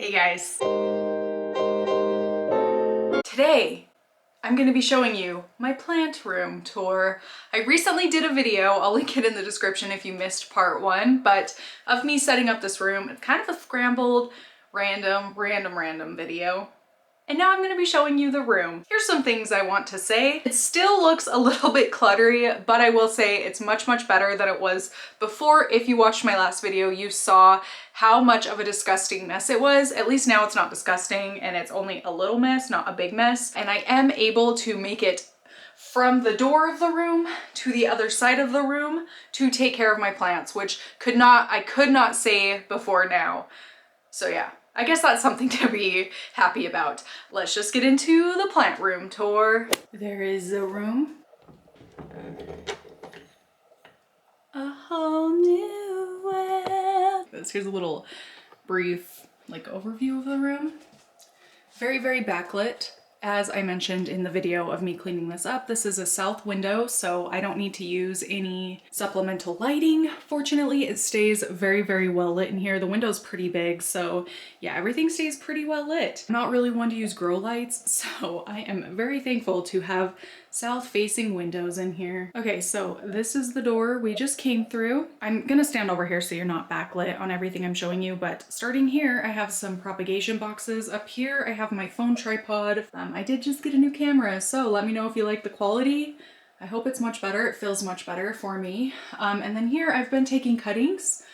Hey guys. Today, I'm going to be showing you my plant room tour. I recently did a video, I'll link it in the description if you missed part one, but of me setting up this room. It's kind of a scrambled, random video. And now I'm going to be showing you the room. Here's some things I want to say. It still looks a little bit cluttery, but I will say it's much better than it was before. If you watched my last video, you saw how much of a disgusting mess it was. At least now it's not disgusting and it's only a little mess, not a big mess. And I am able to make it from the door of the room to the other side of the room to take care of my plants, which I could not say before now. So yeah. I guess that's something to be happy about. Let's just get into the plant room tour. There is the room. A whole new world. Here's a little brief overview of the room. Very backlit. As I mentioned in the video of me cleaning this up, this is a south window, so I don't need to use any supplemental lighting. Fortunately, it stays very well lit in here. The window's pretty big, so yeah, everything stays pretty well lit. I'm not really one to use grow lights, so I am very thankful to have south-facing windows in here. Okay, so this is the door we just came through. I'm gonna stand over here so you're not backlit on everything I'm showing you, but starting here, I have some propagation boxes. Up here, I have my phone tripod. I did just get a new camera, so let me know if you like the quality. I hope it's much better. It feels much better for me. And then here, I've been taking cuttings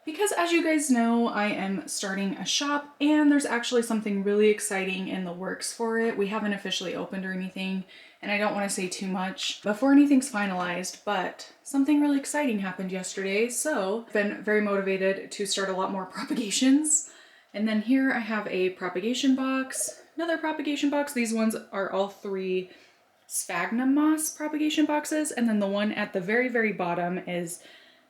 because, as you guys know, I am starting a shop and there's actually something really exciting in the works for it. We haven't officially opened or anything, and I don't want to say too much before anything's finalized, but something really exciting happened yesterday, so I've been very motivated to start a lot more propagations. And then here I have a propagation box, another propagation box. These ones are all three sphagnum moss propagation boxes, and then the one at the very bottom is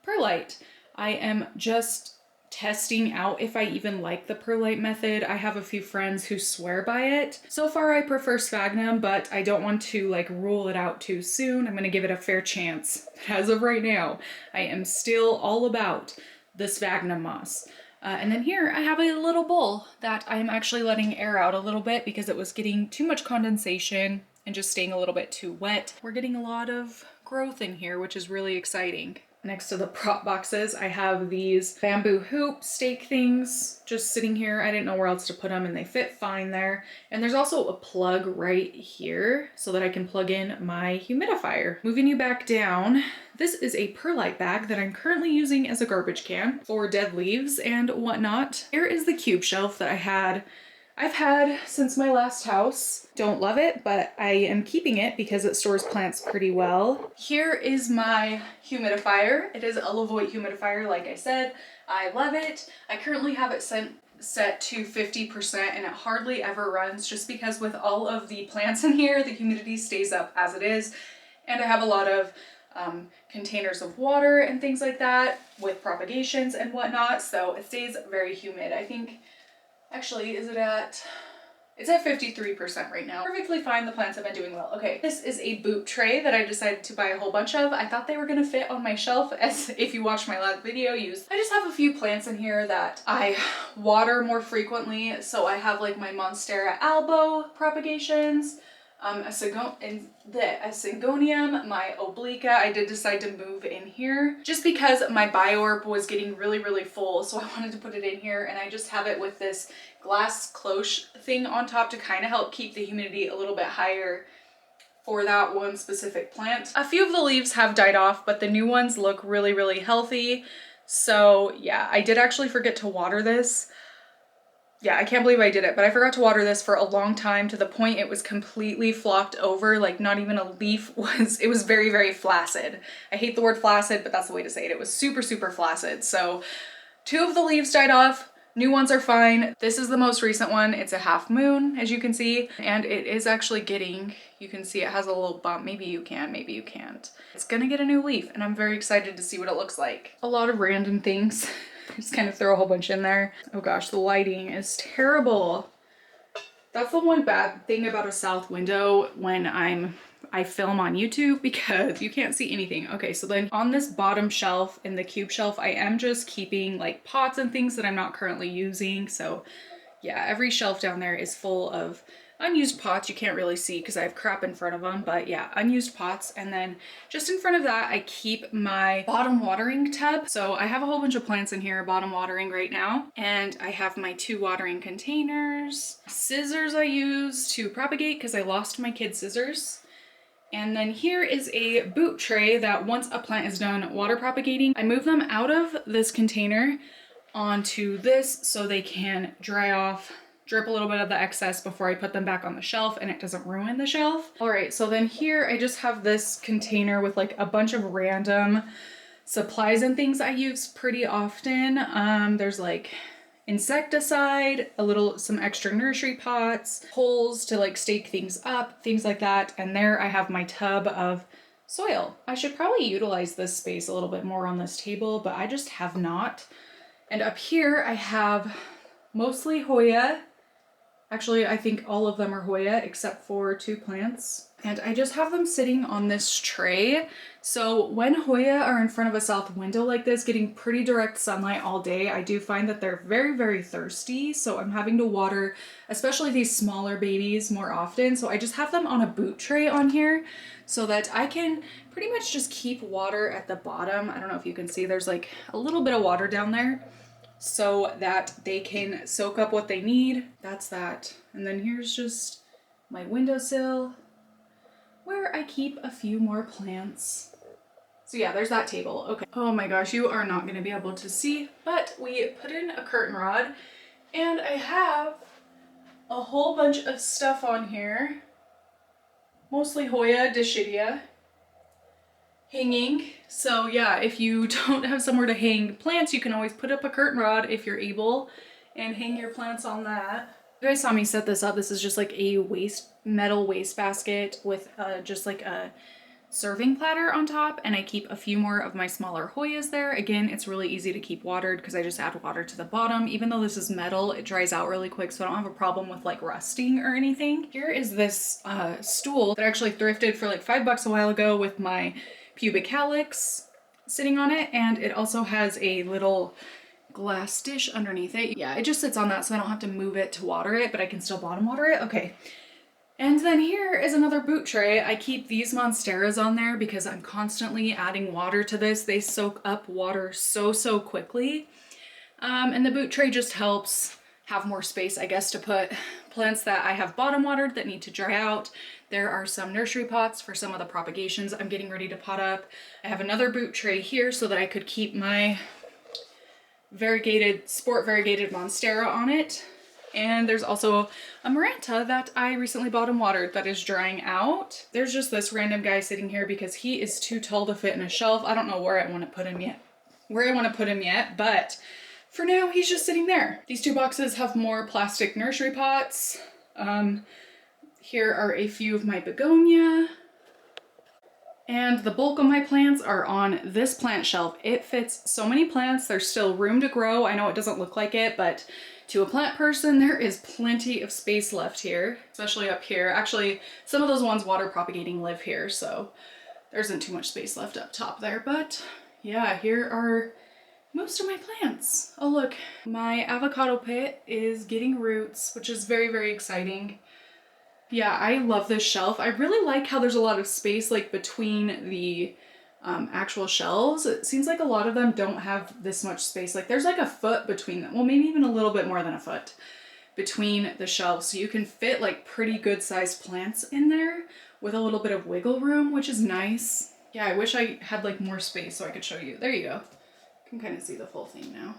perlite. I am just testing out if I even like the perlite method. I have a few friends who swear by it. So far I prefer sphagnum, but I don't want to rule it out too soon. I'm gonna give it a fair chance. But as of right now, I am still all about the sphagnum moss. And then here I have a little bowl that I am actually letting air out a little bit because it was getting too much condensation and just staying a little bit too wet. We're getting a lot of growth in here, which is really exciting. Next to the prop boxes, I have these bamboo hoop stake things just sitting here. I didn't know where else to put them and they fit fine there. And there's also a plug right here so that I can plug in my humidifier. Moving you back down, this is a perlite bag that I'm currently using as a garbage can for dead leaves and whatnot. Here is the cube shelf that I've had since my last house. Don't love it, but I am keeping it because it stores plants pretty well. Here is my humidifier. It is a Levoit humidifier, like I said. I love it. I currently have it set to 50% and it hardly ever runs just because with all of the plants in here, the humidity stays up as it is. And I have a lot of containers of water and things like that with propagations and whatnot, so it stays very humid. I think actually, it's at 53% right now. Perfectly fine, the plants have been doing well. Okay, this is a boot tray that I decided to buy a whole bunch of. I thought they were gonna fit on my shelf, as if you watched my last video, I just have a few plants in here that I water more frequently. So I have my Monstera albo propagations, a Syngonium, my Oblique. I did decide to move in here just because my Biorb was getting really full, so I wanted to put it in here, and I just have it with this glass cloche thing on top to kind of help keep the humidity a little bit higher for that one specific plant. A few of the leaves have died off, but the new ones look really healthy. So yeah, I did actually forget to water this. Yeah, I can't believe I did it, but I forgot to water this for a long time to the point it was completely flopped over, not even a leaf was, it was very flaccid. I hate the word flaccid, but that's the way to say it. It was super flaccid. So 2 of the leaves died off, new ones are fine. This is the most recent one. It's a half moon, as you can see, and it is actually you can see it has a little bump. Maybe you can, maybe you can't. It's gonna get a new leaf, and I'm very excited to see what it looks like. A lot of random things. Just kind of throw a whole bunch in there. Oh gosh, the lighting is terrible. That's the one bad thing about a south window when I film on YouTube, because you can't see anything. Okay, so then on this bottom shelf in the cube shelf, I am just keeping like pots and things that I'm not currently using. So yeah, every shelf down there is full of unused pots. You can't really see because I have crap in front of them, but yeah, unused pots. And then just in front of that, I keep my bottom watering tub. So I have a whole bunch of plants in here, bottom watering right now. And I have my 2 watering containers, scissors I use to propagate because I lost my kid's scissors. And then here is a boot tray that once a plant is done water propagating, I move them out of this container onto this so they can dry off, drip a little bit of the excess before I put them back on the shelf and it doesn't ruin the shelf. All right, so then here I just have this container with like a bunch of random supplies and things I use pretty often. There's like insecticide, some extra nursery pots, holes to like stake things up, things like that. And there I have my tub of soil. I should probably utilize this space a little bit more on this table, but I just have not. And up here I have mostly Hoya. Actually, I think all of them are Hoya except for 2 plants. And I just have them sitting on this tray. So when Hoya are in front of a south window like this, getting pretty direct sunlight all day, I do find that they're very, very thirsty. So I'm having to water, especially these smaller babies, more often. So I just have them on a boot tray on here so that I can pretty much just keep water at the bottom. I don't know if you can see, there's like a little bit of water down there, so that they can soak up what they need. That's that. And then here's just my windowsill where I keep a few more plants. So yeah, there's that table. Okay. Oh my gosh, you are not gonna be able to see, but we put in a curtain rod and I have a whole bunch of stuff on here, mostly Hoya Dischidia, hanging. So yeah, if you don't have somewhere to hang plants, you can always put up a curtain rod if you're able and hang your plants on that. You guys saw me set this up. This is just like a metal waste basket with just like a serving platter on top, and I keep a few more of my smaller Hoyas there. Again, it's really easy to keep watered because I just add water to the bottom. Even though this is metal, it dries out really quick, so I don't have a problem with like rusting or anything. Here is this stool that I actually thrifted for like $5 a while ago with my pubic calyx sitting on it, and it also has a little glass dish underneath it. Yeah, it just sits on that so I don't have to move it to water it, but I can still bottom water it. Okay. And then here is another boot tray. I keep these monsteras on there because I'm constantly adding water to this. They soak up water so quickly. And the boot tray just helps have more space, I guess, to put plants that I have bottom watered that need to dry out. There are some nursery pots for some of the propagations I'm getting ready to pot up. I have another boot tray here so that I could keep my sport variegated monstera on it. And there's also a Maranta that I recently bottom watered that is drying out. There's just this random guy sitting here because he is too tall to fit in a shelf. I don't know where I want to put him yet, but for now he's just sitting there. These 2 boxes have more plastic nursery pots. Here are a few of my begonia. And the bulk of my plants are on this plant shelf. It fits so many plants. There's still room to grow. I know it doesn't look like it, but to a plant person, there is plenty of space left here, especially up here. Actually, some of those ones water propagating live here, so there isn't too much space left up top there. But yeah, here are most of my plants. Oh look, my avocado pit is getting roots, which is very, very exciting. Yeah, I love this shelf. I really like how there's a lot of space like between the actual shelves. It seems like a lot of them don't have this much space. Like there's like a foot between them. Well, maybe even a little bit more than a foot between the shelves. So you can fit like pretty good sized plants in there with a little bit of wiggle room, which is nice. Yeah, I wish I had like more space so I could show you. There you go. You can kind of see the full thing now.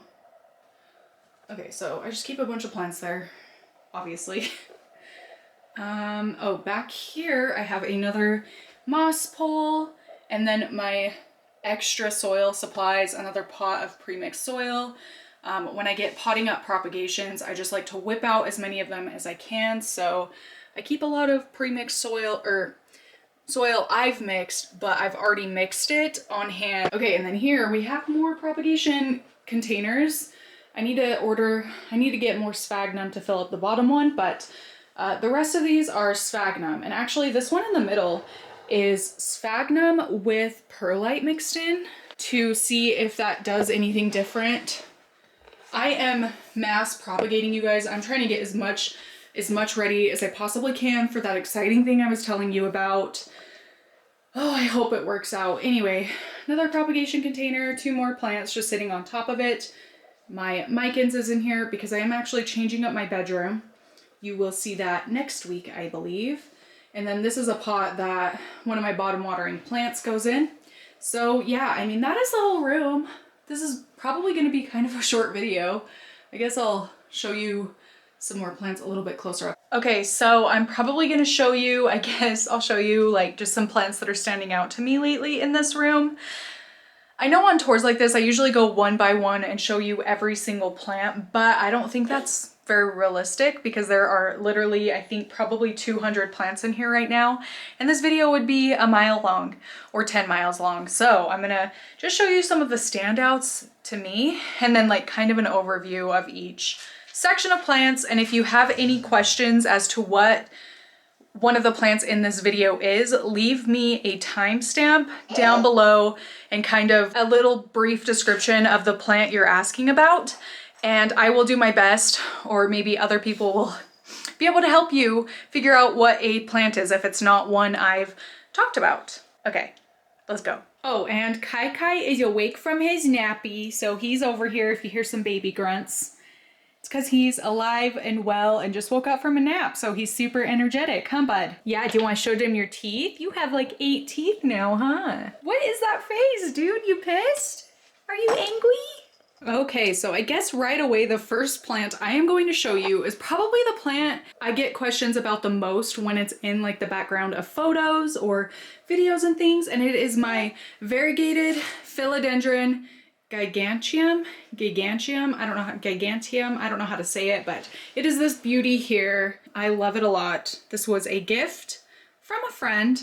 Okay, so I just keep a bunch of plants there, obviously. Oh, back here I have another moss pole, and then my extra soil supplies, another pot of pre-mixed soil. When I get potting up propagations, I just like to whip out as many of them as I can. So I keep a lot of pre-mixed soil, or soil I've mixed, but I've already mixed it on hand. Okay, and then here we have more propagation containers. I need to get more sphagnum to fill up the bottom one, but the rest of these are sphagnum. And actually this one in the middle is sphagnum with perlite mixed in to see if that does anything different I am mass propagating, you guys. I'm trying to get as much ready as I possibly can for that exciting thing I was telling you about. Oh, I hope it works out. Anyway, another propagation container, 2 more plants just sitting on top of it. My micans is in here because I am actually changing up my bedroom. You will see that next week, I believe. And then this is a pot that one of my bottom watering plants goes in. So yeah, I mean, that is the whole room. This is probably going to be kind of a short video. I guess I'll show you some more plants a little bit closer up. Okay, so I'm probably going to show you, I guess I'll show you like just some plants that are standing out to me lately in this room. I know on tours like this, I usually go one by one and show you every single plant, but I don't think that's very realistic because there are literally, I think, probably 200 plants in here right now. And this video would be a mile long or 10 miles long. So I'm gonna just show you some of the standouts to me and then like kind of an overview of each section of plants. And if you have any questions as to what one of the plants in this video is, leave me a timestamp down below and kind of a little brief description of the plant you're asking about. And I will do my best, or maybe other people will be able to help you figure out what a plant is if it's not one I've talked about. Okay, let's go. Oh, and Kai Kai is awake from his nappy, so he's over here if you hear some baby grunts. It's because he's alive and well and just woke up from a nap, so he's super energetic, huh, bud? Yeah, do you want to show them your teeth? You have like 8 teeth now, huh? What is that face, dude? You pissed? Are you angry? Okay, so I guess right away the first plant I am going to show you is probably the plant I get questions about the most when it's in like the background of photos or videos and things, and it is my variegated philodendron giganteum, I don't know how to say it, but it is this beauty here. I love it a lot. This was a gift from a friend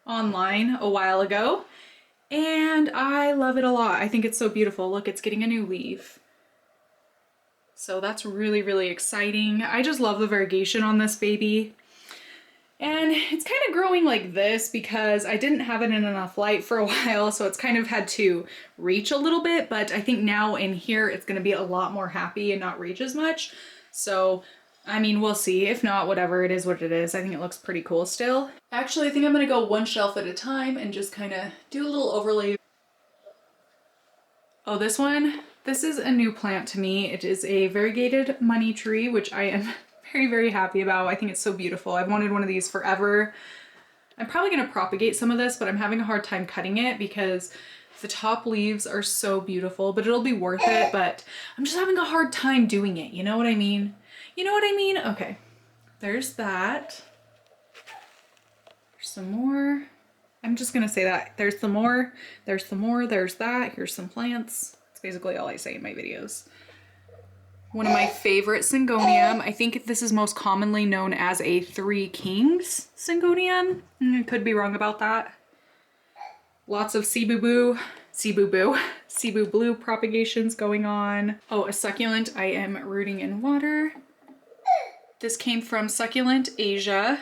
online a while ago, and I love it a lot. I think it's so beautiful. Look, it's getting a new leaf. So that's really, really exciting. I just love the variegation on this baby. And it's kind of growing like this because I didn't have it in enough light for a while, so it's kind of had to reach a little bit, but I think now in here it's going to be a lot more happy and not reach as much. So, I mean, we'll see. If not, whatever, it is what it is. I think it looks pretty cool still. Actually, I think I'm going to go one shelf at a time and just kind of do a little overlay. Oh, this one? This is a new plant to me. It is a variegated money tree, which I am very, very happy about. I think it's so beautiful. I've wanted one of these forever. I'm probably going to propagate some of this, but I'm having a hard time cutting it because the top leaves are so beautiful, but it'll be worth it. But I'm just having a hard time doing it. You know what I mean? You know what I mean? Okay, there's that. There's some more. I'm just going to say that. There's some more. There's some more. There's that. Here's some plants. That's basically all I say in my videos. One of my favorite syngonium. I think this is most commonly known as a 3 Kings syngonium. I could be wrong about that. Lots of Cebu blue propagations going on. Oh, a succulent I am rooting in water. This came from Succulent Asia.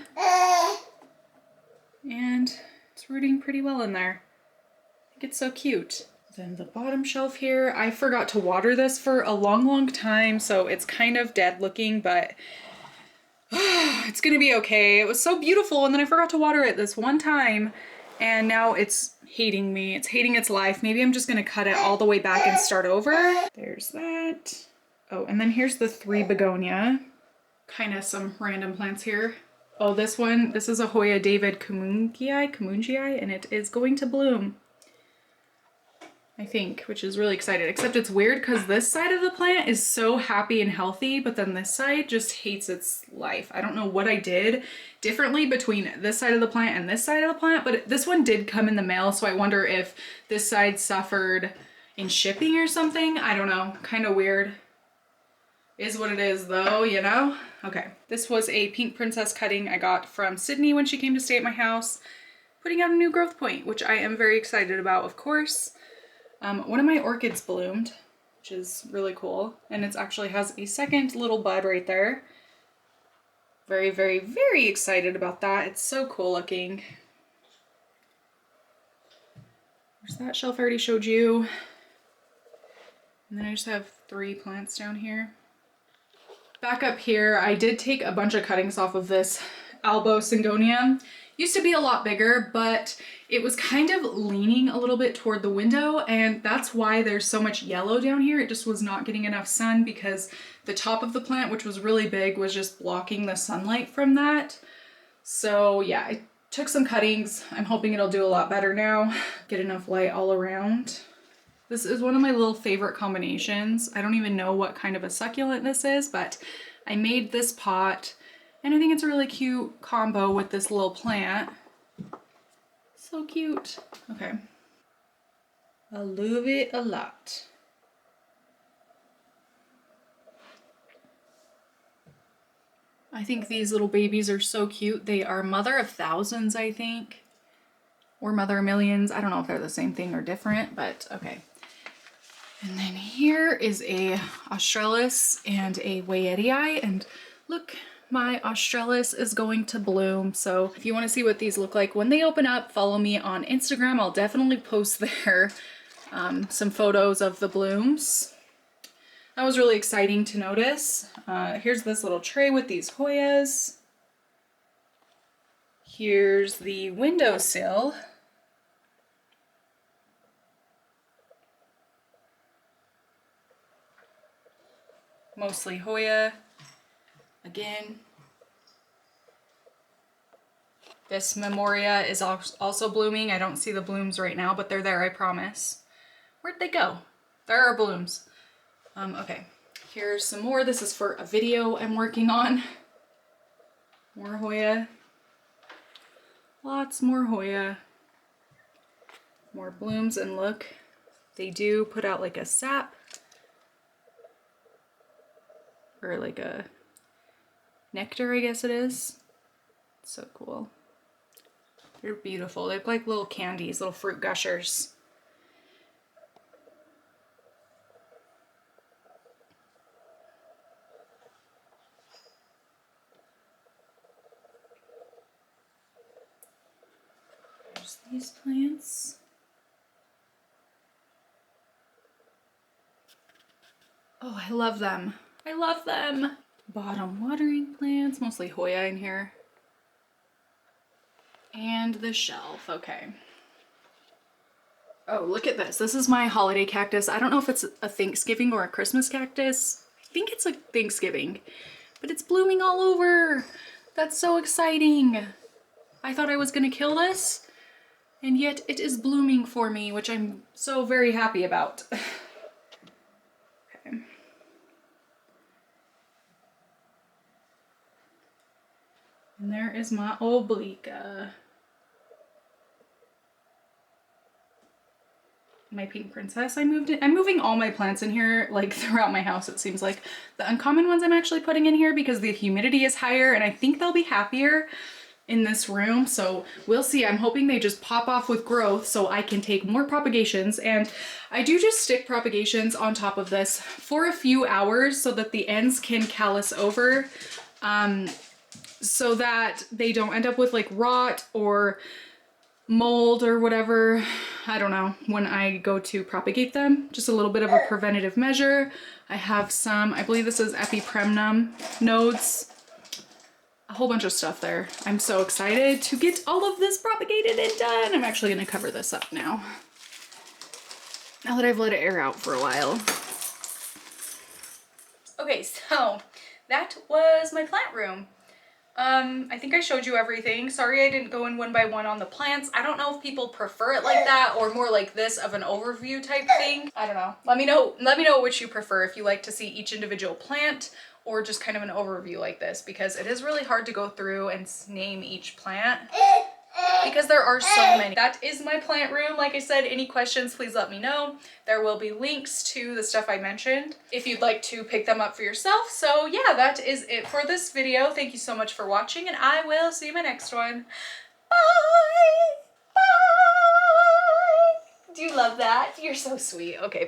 And it's rooting pretty well in there. I think it's so cute. Then the bottom shelf here, I forgot to water this for a long, long time, so it's kind of dead looking, but it's gonna be okay. It was so beautiful, and then I forgot to water it this one time, and now it's hating me. It's hating its life. Maybe I'm just gonna cut it all the way back and start over. There's that. Oh, and then here's the 3 begonia. Kind of some random plants here. Oh, this one, this is a Hoya David Kamungii, and it is going to bloom, I think, which is really excited. Except it's weird because this side of the plant is so happy and healthy, but then this side just hates its life. I don't know what I did differently between this side of the plant and this side of the plant, but this one did come in the mail, so I wonder if this side suffered in shipping or something. I don't know, kind of weird. Is what it is though, you know? Okay, this was a pink princess cutting I got from Sydney when she came to stay at my house, putting out a new growth point, which I am very excited about, of course. One of my orchids bloomed, which is really cool, and it actually has a second little bud right there. Very, very, very excited about that. It's so cool looking. There's that shelf I already showed you. And then I just have 3 plants down here. Back up here, I did take a bunch of cuttings off of this Albo Syngonium. Used to be a lot bigger, but it was kind of leaning a little bit toward the window, and that's why there's so much yellow down here. It just was not getting enough sun because the top of the plant, which was really big, was just blocking the sunlight from that. So yeah, I took some cuttings. I'm hoping it'll do a lot better now. Get enough light all around. This is one of my little favorite combinations. I don't even know what kind of a succulent this is, but I made this pot and I think it's a really cute combo with this little plant. So cute. Okay. I love it a lot. I think these little babies are so cute. They are mother of thousands, I think, or mother of millions. I don't know if they're the same thing or different, but okay. And then here is a Australis and a Wayetii, and look, my Australis is going to bloom. So if you want to see what these look like when they open up, follow me on Instagram. I'll definitely post there some photos of the blooms. That was really exciting to notice. Here's this little tray with these Hoyas. Here's the windowsill. Mostly Hoya. Again. This Memoria is also blooming. I don't see the blooms right now, but they're there, I promise. Where'd they go? There are blooms. Okay, here's some more. This is for a video I'm working on. More Hoya. Lots more Hoya. More blooms, and look, they do put out like a sap. Or like a nectar, I guess it is. So cool. They're beautiful. They look like little candies, little fruit gushers. There's these plants. Oh, I love them. I love them. Bottom watering plants, mostly Hoya in here. And the shelf, okay. Oh, look at this. This is my holiday cactus. I don't know if it's a Thanksgiving or a Christmas cactus. I think it's a Thanksgiving, but it's blooming all over. That's so exciting. I thought I was gonna kill this, and yet it is blooming for me, which I'm so very happy about. Okay. And there is my oblique. My pink princess. I'm moving all my plants in here like throughout my house, it seems like. The uncommon ones I'm actually putting in here because the humidity is higher and I think they'll be happier in this room. So we'll see. I'm hoping they just pop off with growth so I can take more propagations. And I do just stick propagations on top of this for a few hours so that the ends can callus over, so that they don't end up with like rot or mold or whatever. I don't know, when I go to propagate them. Just a little bit of a preventative measure. I have some, I believe this is Epipremnum nodes. A whole bunch of stuff there. I'm so excited to get all of this propagated and done. I'm actually gonna cover this up now. Now that I've let it air out for a while. Okay, so that was my plant room. I think I showed you everything. Sorry I didn't go in one by one on the plants. I don't know if people prefer it like that or more like this of an overview type thing. I don't know. Let me know which you prefer, if you like to see each individual plant or just kind of an overview like this, because it is really hard to go through and name each plant because there are so many. That is my plant room. Like I said, any questions, please let me know. There will be links to the stuff I mentioned if you'd like to pick them up for yourself. So yeah, that is it for this video. Thank you so much for watching, and I will see you in my next one. Bye! Bye! Do you love that? You're so sweet. Okay, bye.